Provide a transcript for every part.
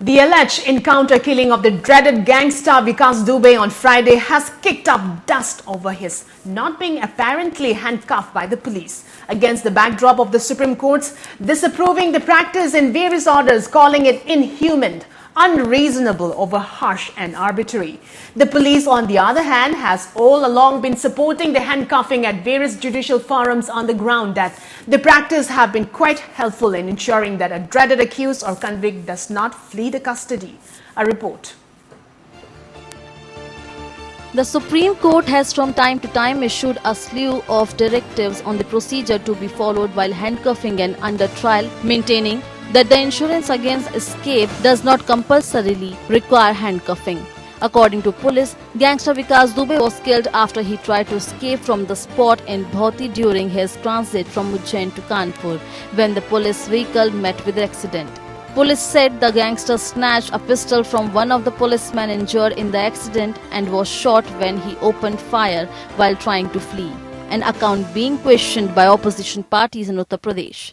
The alleged encounter killing of the dreaded gangster Vikas Dubey on Friday has kicked up dust over his not being apparently handcuffed by the police. Against the backdrop of the Supreme Court's disapproving the practice in various orders, calling it inhuman, unreasonable, over harsh and arbitrary. The police, on the other hand, has all along been supporting the handcuffing at various judicial forums on the ground that the practice have been quite helpful in ensuring that a dreaded accused or convict does not flee the custody. A report. The Supreme Court has from time to time issued a slew of directives on the procedure to be followed while handcuffing and under trial, maintaining that the insurance against escape does not compulsorily require handcuffing. According to police, gangster Vikas Dubey was killed after he tried to escape from the spot in Bhoti during his transit from Ujjain to Kanpur when the police vehicle met with accident. Police said the gangster snatched a pistol from one of the policemen injured in the accident and was shot when he opened fire while trying to flee, an account being questioned by opposition parties in Uttar Pradesh.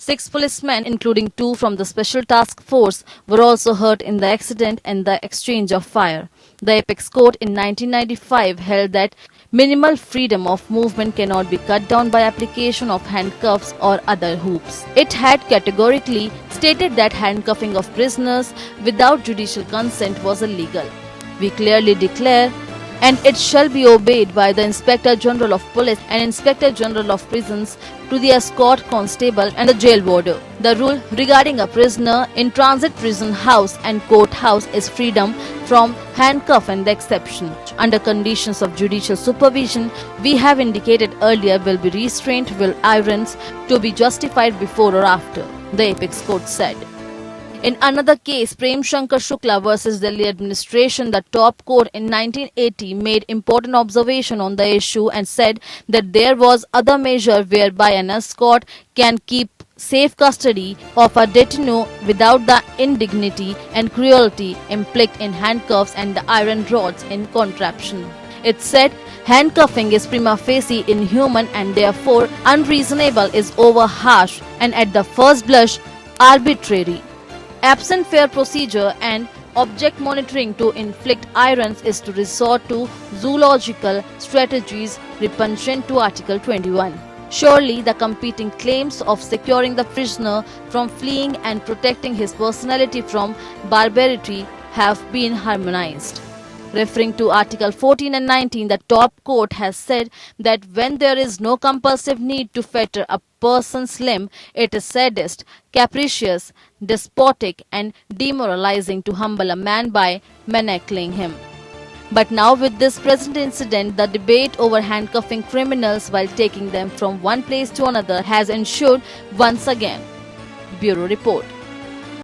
6 policemen, including 2 from the Special Task Force, were also hurt in the accident and the exchange of fire. The Apex Court in 1995 held that minimal freedom of movement cannot be cut down by application of handcuffs or other hoops. It had categorically stated that handcuffing of prisoners without judicial consent was illegal. We clearly declare, and it shall be obeyed by the Inspector General of Police and Inspector General of Prisons to the escort constable and the jail warder. The rule regarding a prisoner in transit prison house and courthouse is freedom from handcuff and the exception, under conditions of judicial supervision, we have indicated earlier, will be restrained will irons to be justified before or after, the Apex Court said. In another case, Prem Shankar Shukla versus Delhi administration, the top court in 1980 made important observation on the issue and said that there was other measure whereby an escort can keep safe custody of a detainee without the indignity and cruelty implied in handcuffs and the iron rods in contraption. It said handcuffing is prima facie inhuman and therefore unreasonable, is over harsh and at the first blush arbitrary. Absent fair procedure and object monitoring to inflict irons is to resort to zoological strategies repugnant to Article 21. Surely the competing claims of securing the prisoner from fleeing and protecting his personality from barbarity have been harmonized. Referring to Article 14 and 19, the top court has said that when there is no compulsive need to fetter a person's limb, it is sadist, capricious, despotic and demoralizing to humble a man by manacling him. But now with this present incident, the debate over handcuffing criminals while taking them from one place to another has ensued once again. Bureau Report.